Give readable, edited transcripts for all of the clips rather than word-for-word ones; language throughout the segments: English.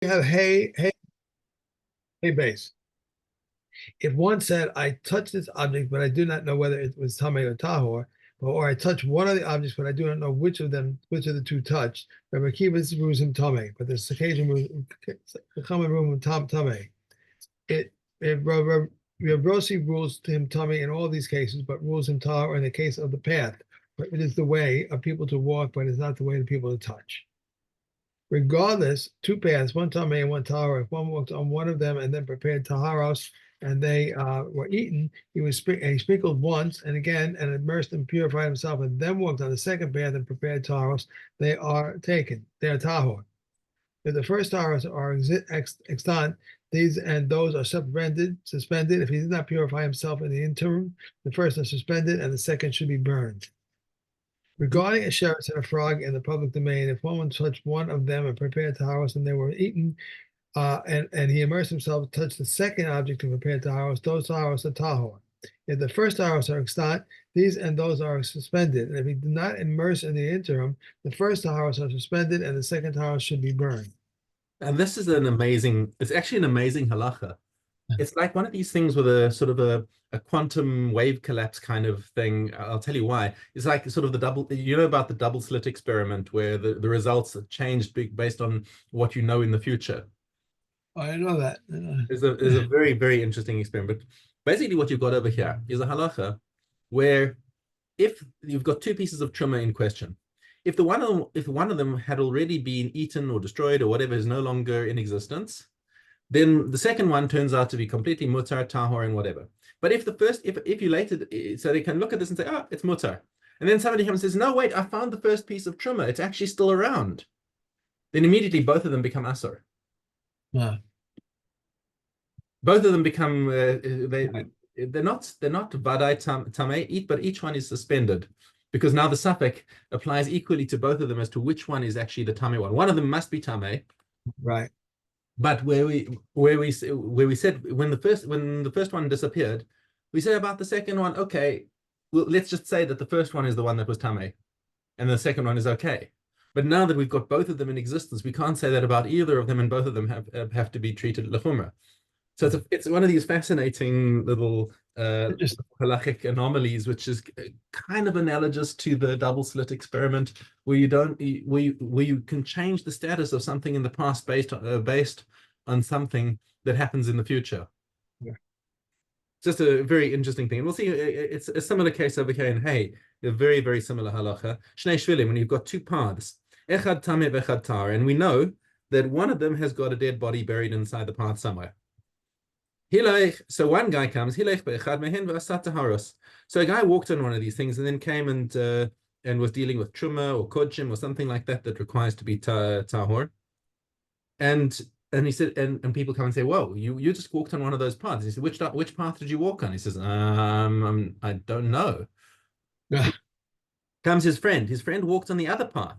You have hay base. If one said, I touched this object, but I do not know whether it was Tame or Tahor, or I touched one of the objects, but I do not know which of the two touched. Rabbi Akiva's rules him Tame, but the occasion the common rule of Tame. It Rav Rossi rules him Tame in all these cases, but rules him Tahor in the case of the path. But it is the way of people to walk, but it's not the way of people to touch. Regardless, two paths, one Tame and one Tahor. If one walked on one of them and then prepared Taharos, and they were eaten, he sprinkled once and again and immersed and purified himself, and then walked on the second path and prepared Taharos. They are taken. They are Tahor. If the first Taharos are extant, these and those are suspended. If he did not purify himself in the interim, the first are suspended and the second should be burned. Regarding a sheretz and a frog in the public domain, if one touched one of them and prepared taharos and they were eaten, and he immersed himself, touched the second object and prepared taharos, those taharos are tahor. If the first taharos are extant, these and those are suspended. And if he did not immerse in the interim, the first taharos are suspended and the second taharos should be burned. And this is it's actually an amazing halacha. It's like one of these things with a sort of a quantum wave collapse kind of thing. I'll tell you why. It's like sort of about the double slit experiment where the results are changed based on what you know in the future. I know that. It's a very, very interesting experiment. But basically what you've got over here is a halacha where if you've got two pieces of truma in question, if one of them had already been eaten or destroyed or whatever is no longer in existence, then the second one turns out to be completely mutar, tahor, and whatever. But if you later, so they can look at this and say, oh, it's mutar. And then somebody comes and says, no, wait, I found the first piece of truma. It's actually still around. Then immediately both of them become asur. Yeah. Both of them become, they're not vadai tameh, eat, but each one is suspended. Because now the suffix applies equally to both of them as to which one is actually the tameh one. One of them must be tameh. Right. But where we said when the first one disappeared, we said about the second one, okay, well, let's just say that the first one is the one that was Tameh, and the second one is okay. But now that we've got both of them in existence, we can't say that about either of them, and both of them have to be treated lechumra. So it's one of these fascinating little halachic anomalies, which is kind of analogous to the double slit experiment, where you can change the status of something in the past based on something that happens in the future. Yeah. Just a very interesting thing. And we'll see. It's a similar case over here in Hay, a very, very similar halacha. Shnei shvilim, when you've got two paths, echad tameh v'echad tar, and we know that one of them has got a dead body buried inside the path somewhere. So one guy comes. So a guy walked on one of these things and then came and was dealing with truma or kodshim or something like that requires to be tahor. And he said, and people come and say, "Whoa, you just walked on one of those paths." He said, "Which path did you walk on?" He says, I don't know." Yeah. Comes his friend. His friend walked on the other path.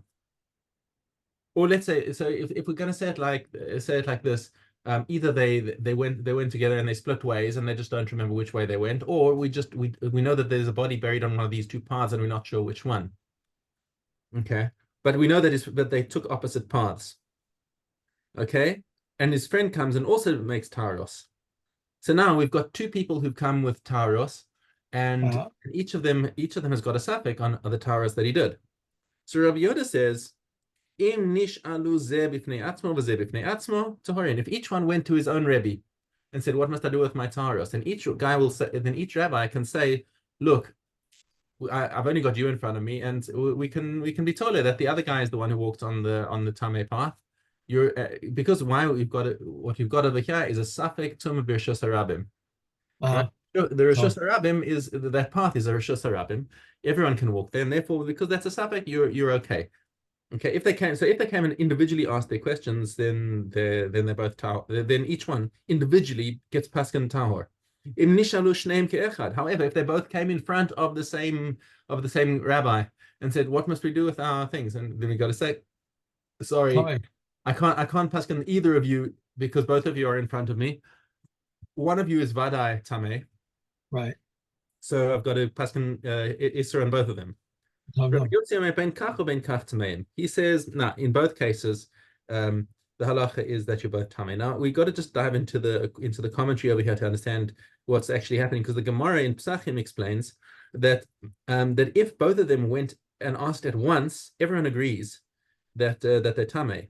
Or let's say, so if we're going to say it like this. Either they went together and they split ways and they just don't remember which way they went, or we know that there's a body buried on one of these two paths and we're not sure which one. Okay, but we know that they took opposite paths. Okay, and his friend comes and also makes taros. So now we've got two people who've come with taros, and each of them has got a suffix on the taros that he did. So Rabbi Yoda says, if each one went to his own Rebbe and said, what must I do with my taros? And each guy will say, then each rabbi can say, look, I've only got you in front of me, and we can be told that the other guy is the one who walked on the Tameh path. Because what you've got over here is a suffix tum b'rishus harabim. Right? The Rishus Harabim is that path is a Rishus Harabim. Everyone can walk there, and therefore, because that's a suffix, you're okay. Okay, if they came and individually asked their questions, then they're both tahor. Then each one individually gets paskan tahor. Im nishalu shneim ke'echad. However, if they both came in front of the same rabbi and said, "What must we do with our things?" and then we got to say, "Sorry, I can't paskan either of you because both of you are in front of me. One of you is vadai tameh, right? So I've got to paskan isra on both of them." He says, in both cases, the halacha is that you're both tamei. Now we got to just dive into the commentary over here to understand what's actually happening, because the Gemara in Psachim explains that that if both of them went and asked at once, everyone agrees that that they're tamei.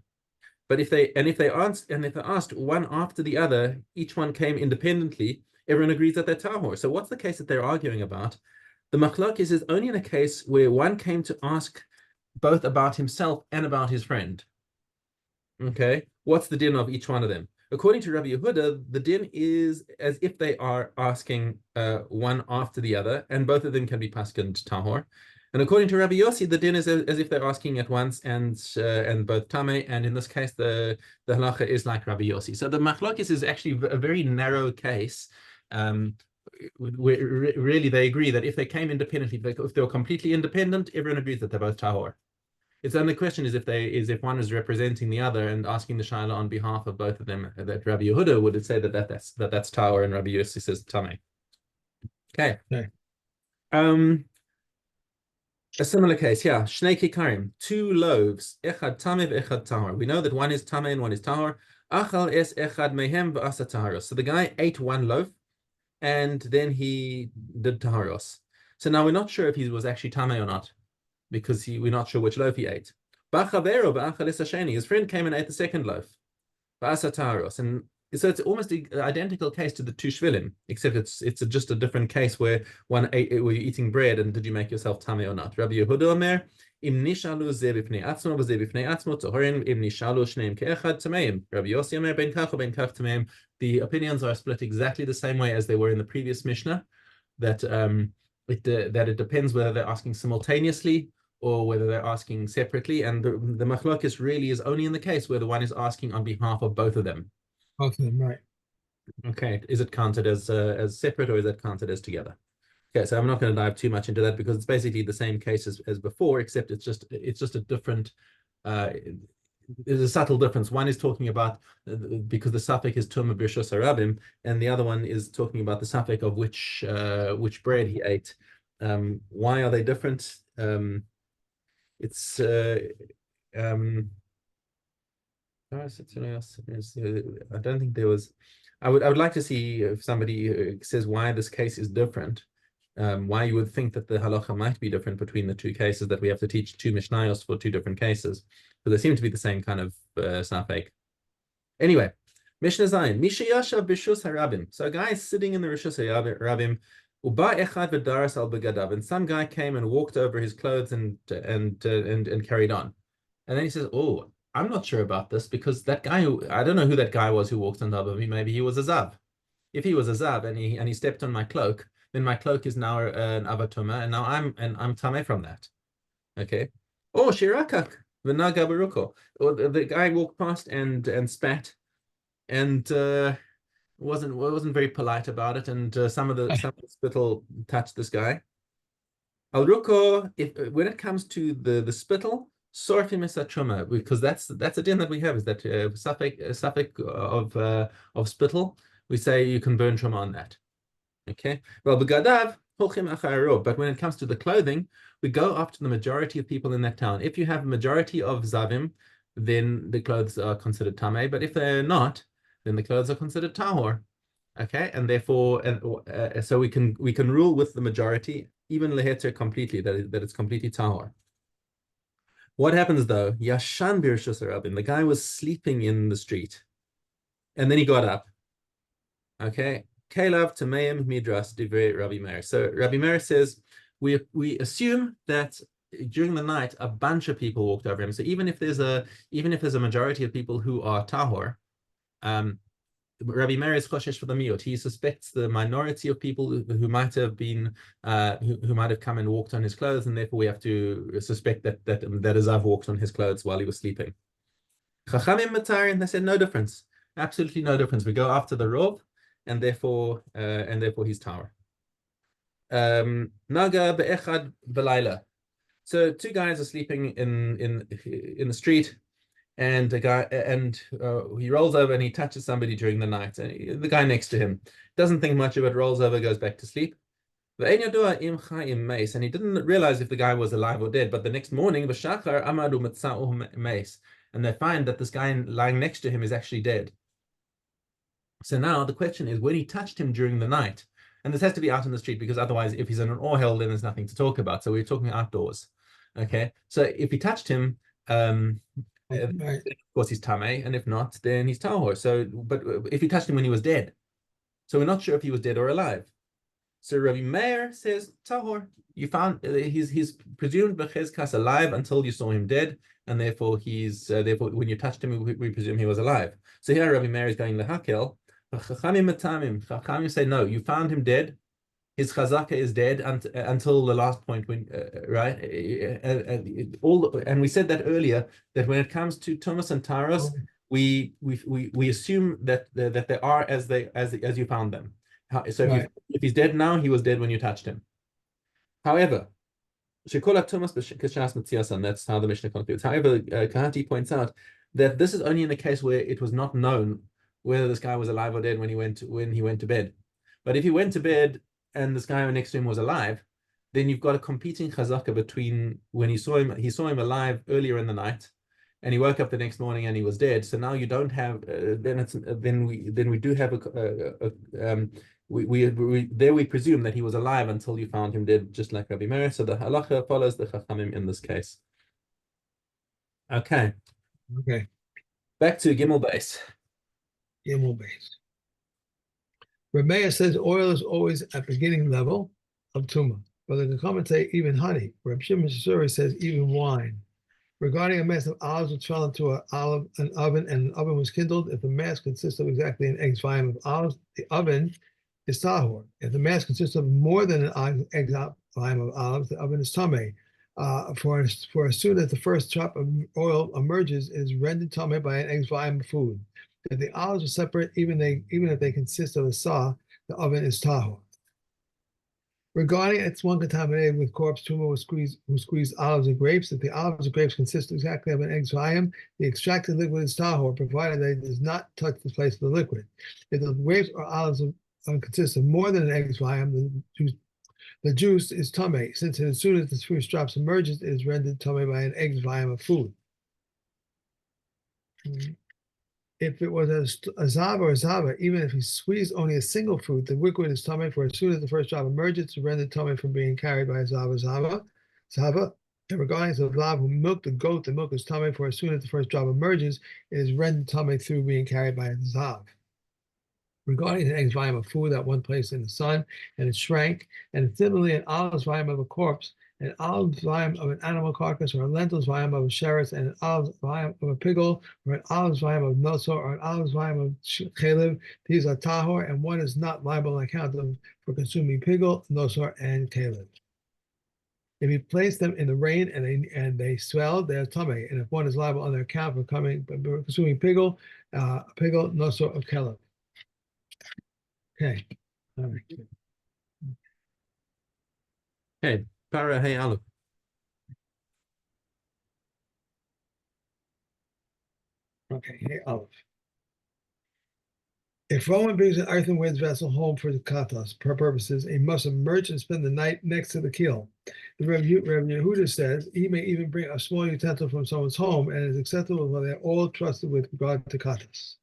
But if they asked one after the other, each one came independently, everyone agrees that they're tahor. So what's the case that they're arguing about? The machlokes is only in a case where one came to ask both about himself and about his friend. Okay, what's the din of each one of them? According to Rabbi Yehuda, the din is as if they are asking one after the other, and both of them can be paskened tahor. And according to Rabbi Yossi, the din is as if they're asking at once and both tamei. And in this case, the halacha is like Rabbi Yossi. So the machlokes is actually a very narrow case. Where really they agree that if they came independently, if they were completely independent, everyone agrees that they're both tahor. It's only question is if one is representing the other and asking the shaila on behalf of both of them, that Rabbi Yehuda would say that's tahor, and Rabbi Yossi says tamei. Okay. A similar case, yeah. Shnei kikarim, 2 loaves, echad tamei ve'echad tahor. We know that one is tamei and one is tahor. Achal es echad mehem v'asa taharos. So the guy ate 1 loaf, and then he did taharos. So now we're not sure if he was actually tamei or not, because we're not sure which loaf he ate. His friend came and ate the 2nd loaf. And so it's almost the identical case to the 2 shvilim, except it's just a different case where were you eating bread and did you make yourself tamei or not? Rabbi Yehuda Omer, im nishalu ze b'fnei atzmo v'ze b'fnei atzmo tohorim, im nishalu shneim ke'echad tameim. Rabbi Yossi Omer ben kach ben kach tameim. The opinions are split exactly the same way as they were in the previous Mishnah, that it depends whether they're asking simultaneously or whether they're asking separately. And the machlokes really is only in the case where the one is asking on behalf of both of them. Both of them, right. Okay, is it counted as separate, or is it counted as together? Okay, so I'm not going to dive too much into that, because it's basically the same case as before, except it's just a different, there's a subtle difference. One is talking about, because the safek is tumah b'rishos harabim, and the other one is talking about the safek of which bread he ate. Why are they different? It's I don't think there was. I would like to see if somebody says why this case is different. Why you would think that the halacha might be different between the 2 cases, that we have to teach 2 mishnayos for 2 different cases, but they seem to be the same kind of safek. Anyway, Mishna Zayin, Misha Yashav b'Rishus Harabim. So a guy is sitting in the Rishus Harabim, Uba echad v'daras al begadav, and some guy came and walked over his clothes and carried on, and then he says, "Oh, I'm not sure about this, because that guy I don't know who that guy was who walked on top of me. Maybe he was a zav. If he was a zav and he stepped on my cloak, then my cloak is now an avatuma, and now I'm tamei from that." Okay. Oh, shirakak v'naga baruko. Or the guy walked past and spat, and wasn't very polite about it, and some of the spittle touched this guy. Al ruko, when it comes to the spittle, sorfim es truma, because that's a din that we have, is that safek of spittle, we say you can burn truma on that. Okay. Well, begadav holchim acharo, but when it comes to the clothing, we go after the majority of people in that town. If you have a majority of zavim, then the clothes are considered tamei, but if they're not, then the clothes are considered tahor. Okay, and therefore, so we can rule with the majority, even leheter completely, that it's completely tahor. What happens though? Yashan b'Rishus Harabim. The guy was sleeping in the street, and then he got up. Okay, Kelav Tameim Midras Divrei Rabbi Meir. So Rabbi Meir says we assume that during the night a bunch of people walked over him. So even if there's a majority of people who are tahor, Rabbi Meir is choshesh for the miut. He suspects the minority of people who might have been who might have come and walked on his clothes, and therefore we have to suspect that a zav walked on his clothes while he was sleeping. Chachamim Matarin, they said no difference, absolutely no difference. We go after the rov, and therefore he's tahor. Naga be'echad belayla. So 2 guys are sleeping in the street. And he rolls over and he touches somebody during the night. And the guy next to him doesn't think much of it, rolls over, goes back to sleep. And he didn't realize if the guy was alive or dead. But the next morning, and they find that this guy lying next to him is actually dead. So now the question is, when he touched him during the night, and this has to be out in the street because otherwise, if he's in an oil, then there's nothing to talk about. So we're talking outdoors. Okay. So if he touched him, of course he's tame, and if not, then he's tahor. So, but if he touched him when he was dead, so we're not sure if he was dead or alive. So Rabbi Meir says tahor. You found he's presumed b'chezkas alive until you saw him dead, and therefore therefore when you touched him, we presume he was alive. So here Rabbi Meir is going lehakel. Chachamim say no. You found him dead. His chazaka is dead until the last point when right and we said that earlier that when it comes to Thomas and Taros, we assume that they are as you found them. So if he's dead now, he was dead when you touched him. However, Thomas that's how the Mishnah concludes. However, Kahati points out that this is only in the case where it was not known whether this guy was alive or dead when he went to bed. But if he went to bed and this guy next to him was alive, then you've got a competing chazaka between when he saw him alive earlier in the night, and he woke up the next morning and he was dead. So now you don't have then we do have we presume that he was alive until you found him dead, just like Rabbi Meir. So the halacha follows the chachamim in this case. Okay. Back to Gimel Beis. Gimel Beis. Rameya says oil is always at beginning level of tuma, but the commentate even honey. Reb Shimon Shasuri says even wine. Regarding a mass of olives which fell into an oven, and an oven was kindled, if the mass consists of exactly an egg's volume of olives, the oven is tahor. If the mass consists of more than an egg's volume of olives, the oven is tameh. For as soon as the first drop of oil emerges, it is rendered tameh by an egg's volume of food. If the olives are separate, even if they consist of a saw, the oven is tahor. Regarding it's one contaminated with corpse tumor who squeezed olives and grapes, if the olives and grapes consist exactly of an egg's volume, the extracted liquid is tahor, provided that it does not touch the place of the liquid. If the grapes or olives consist of more than an egg's volume, the juice is tameh, since as soon as the first drops emerges, it is rendered tameh by an egg's volume of food. If it was a zav or a zava, even if he squeezed only a single fruit, the liquid is tameh, for as soon as the first drop emerges, it's rendered tameh from being carried by a zava. And regarding the lav who milked the goat, the milk is tameh, for as soon as the first drop emerges, it is rendered tameh through being carried by a zav. Regarding an egg's volume of food that one placed in the sun and it shrank, and similarly an olive's volume of a corpse, an olive's volume of an animal carcass, or a lentil's volume of a sheretz, and an olive's volume of a pigle, or an olive's volume of nosor, or an olive's volume of chalev, these are tahor, and one is not liable on account of for consuming pigle, nosor, and chalev. If you place them in the rain and they swell, they are tameh, and if one is liable on their account for consuming pigle, nosor, or chalev. Okay. All right. Okay. Para hey alu. Okay. Hey Aleph. If Roman brings an earthenware vessel home for the katas purposes, he must emerge and spend the night next to the keel. The Rev Yehuda says he may even bring a small utensil from someone's home, and it is acceptable when they are all trusted with regard to katas.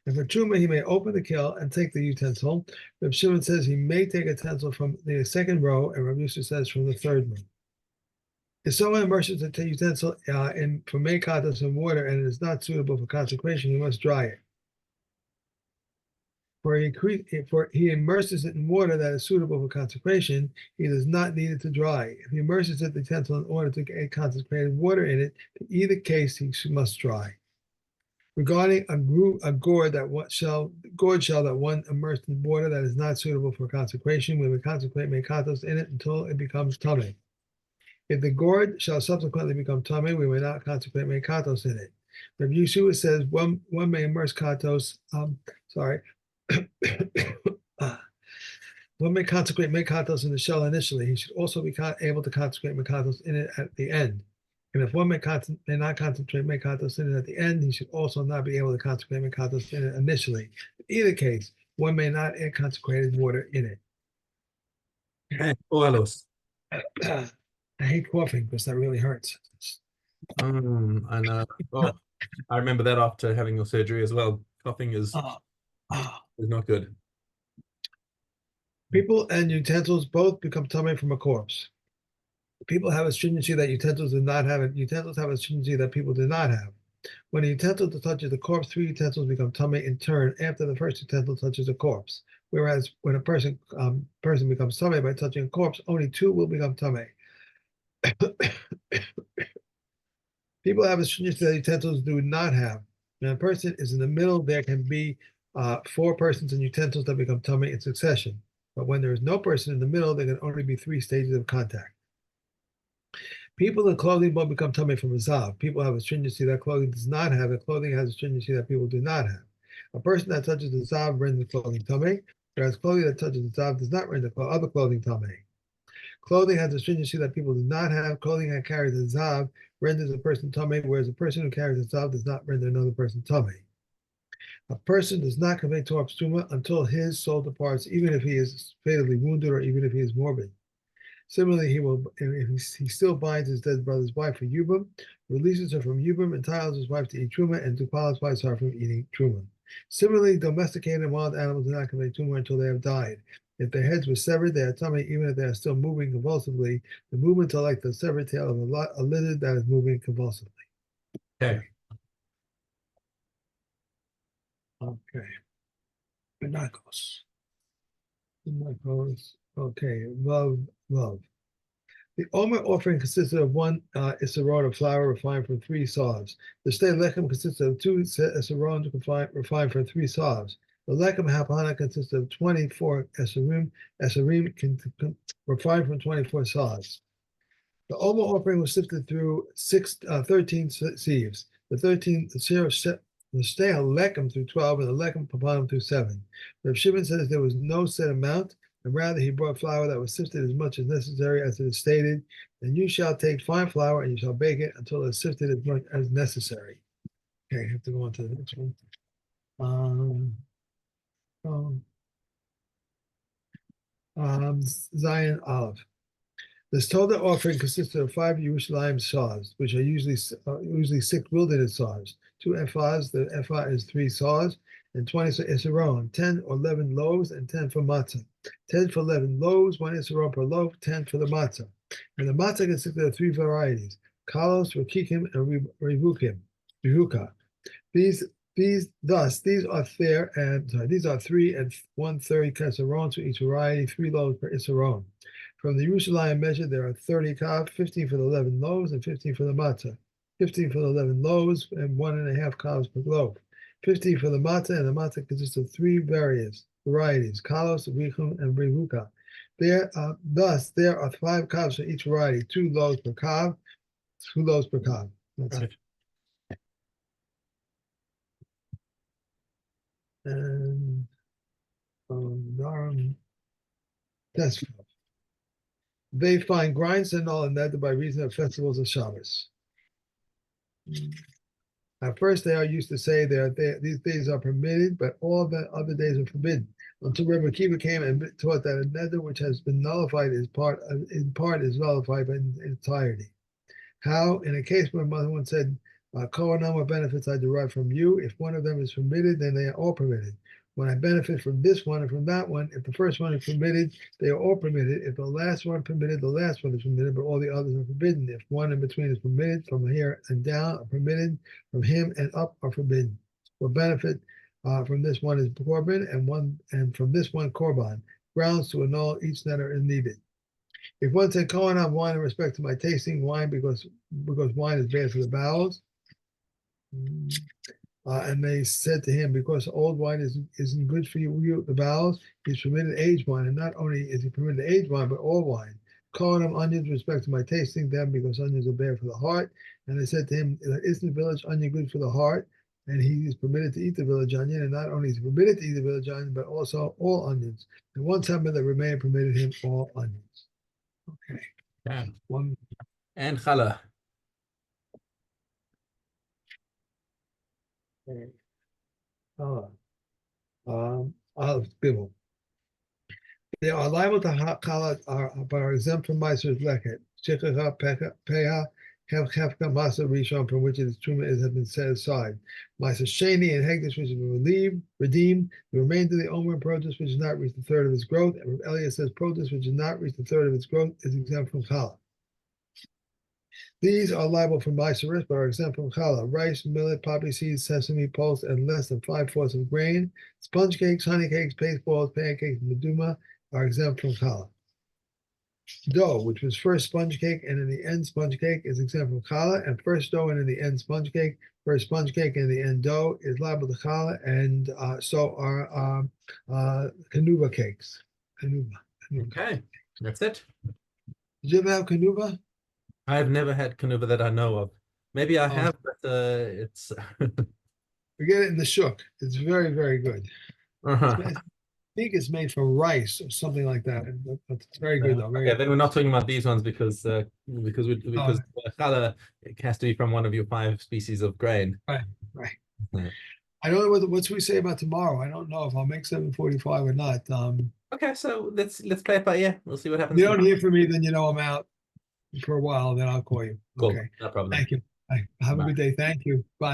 And for Truma, he may open the keel and take the utensil. Reb Shimon says he may take a utensil from the second row, and Reb Yusuf says from the third row. If someone immerses the utensil in katas in water and it is not suitable for consecration, he must dry it. For he immerses it in water that is suitable for consecration, he does not need it to dry. If he immerses the utensil in order to get consecrated water in it, in either case he must dry. Regarding a gourd shell that one immersed in water that is not suitable for consecration, we will consecrate mekatos in it until it becomes tameh. If the gourd shall subsequently become tameh, we will not consecrate mekatos in it. Rabbi Yeshua says one may immerse katos. One may consecrate mekatos in the shell initially. He should also be able to consecrate mekatos in it at the end. And if one may not concentrate mekatos in it at the end, he should also not be able to consecrate mekatos in it initially. In either case, one may not add consecrated water in it. Okay. Oalos. I hate coughing because that really hurts. I know. Oh, I remember that after having your surgery as well. Coughing is Uh, uh, not good. People and utensils both become tummy from a corpse. People have a stringency that utensils do not have, and utensils have a stringency that people do not have. When a utensil touches the corpse, three utensils become tummy in turn after the first utensil touches the corpse. Whereas when a person becomes tummy by touching a corpse, only two will become tummy. People have a stringency that utensils do not have. When a person is in the middle, there can be four persons and utensils that become tummy in succession. But when there is no person in the middle, there can only be three stages of contact. People in clothing both become tummy from a zav. People have a stringency that clothing does not have, and clothing has a stringency that people do not have. A person that touches the zav renders clothing tummy, whereas clothing that touches the zav does not render other clothing tummy. Clothing has a stringency that people do not have. Clothing that carries a zav renders a person tummy, whereas a person who carries a zav does not render another person tummy. A person does not convey Torah Pstuma until his soul departs, even if he is fatally wounded or even if he is morbid. Similarly, if he still binds his dead brother's wife for Yubim, releases her from Yubim, entitles his wife to eat Truma, and disqualifies her from eating Truma. Similarly, domesticated and wild animals do not convey Truma until they have died. If their heads were severed, they are tummy, even if they are still moving convulsively. The movements are like the severed tail of a lizard that is moving convulsively. Okay. Okay. Pinacles. Okay. Love. The Omer offering consisted of one isserod of flour refined from three sawers. The shtei lechem consisted of two isserod refined from three sawers. The lechem hapana consisted of 24 esserim refined from 24 sawers. The Omer offering was sifted through 13 sieves. The 13 the shtei lechem through 12, and the lechem papanim through 7. Rav Shimon says there was no set amount, and rather he brought flour that was sifted as much as necessary, as it is stated, and you shall take fine flour and you shall bake it until it is sifted as much as necessary. Okay, I have to go on to the next one. Zion Olive. This Toda offering consisted of 5 Yerushalayim saws, which are usually 6 wilderness saws, 2 ephahs, the ephah is 3 saws, and 20 isaron, 10 or 11 loaves, and 10 for matzah. 10 for 11 loaves, 1 isaron per loaf, 10 for the matzah. And the matzah consisted of 3 varieties, kalos, rakikim, and revuka. These are 3 and 1/3 casserons for each variety, 3 loaves per isaron. From the Yerushalayim measure, there are 30 kav, 15 for the 11 loaves, and 15 for the matzah. 15 for the 11 loaves, and 1.5 kavs per loaf. 15 for the matzah, and the matzah consists of 3 varieties, kalos, richum, and revuka. Thus, there are 5 kavs for each variety, 2 loaves per kav, 2 loaves per kav. That's Right. it. And that's they find grinds and all and that by reason of festivals of Shabbos. At first, they are used to say these days are permitted, but all the other days are forbidden. Until Rebbe Akiva came and taught that a neder which has been nullified in part is nullified in entirety. How? In a case where mother once said, what benefits I derive from you. If one of them is permitted, then they are all permitted. When I benefit from this one and from that one, if the first one is permitted, they are all permitted. If the last one permitted, the last one is permitted, but all the others are forbidden. If one in between is permitted, from here and down are permitted, from him and up are forbidden. What benefit from this one is korban, and from this one korban. Grounds to annul each neder is needed. If one said, Kohen, have wine in respect to my tasting wine because wine is bad for the bowels. And they said to him, because old wine isn't good for you, the bowels, he's permitted aged wine. And not only is he permitted aged wine, but all wine. Calling him onions with respect to my tasting them because onions are bad for the heart. And they said to him, isn't the village onion good for the heart? And he is permitted to eat the village onion. And not only is he permitted to eat the village onion, but also all onions. And one time that remained permitted him all onions. Okay. Yeah. One. And challah. Okay. Gimel. They are liable to challah, but are exempt from Meiser's leket. Shechacha, peha, Hefka Masa Rishon, from which its truma has been set aside. Masa Sheni and Hegdish, which has been redeemed. The remainder of the Omer produce, which has not reached the third of its growth. And Elias says produce, which has not reached the third of its growth, is exempt from challah. These are liable for Meiseris, but are exempt from challah. Rice, millet, poppy seeds, sesame pulse, and less than 5/4 of grain. Sponge cakes, honey cakes, paste balls, pancakes, meduma are exempt from challah. Dough, which was first sponge cake and in the end sponge cake, is exempt from challah, and first dough and in the end sponge cake, first sponge cake and in the end dough is liable to challah, and so are kanuva cakes. Kanuva. Okay, that's it. Did you ever have kanuva? I've never had kanuva that I know of. Maybe I have, but it's We get it in the shuk. It's very, very good. I think it's made from rice or something like that. It's very good though. Okay, then we're not talking about these ones because challah it has to be from one of your 5 species of grain. Right, right. Yeah. I don't know what we say about tomorrow. I don't know if I'll make 7:45 or not. Okay, so let's play it by ear. We'll see what happens. You don't hear from me, then you know I'm out for a while. Then I'll call you. Cool, Okay. no problem. Thank you. Have a good day. Thank you. Bye.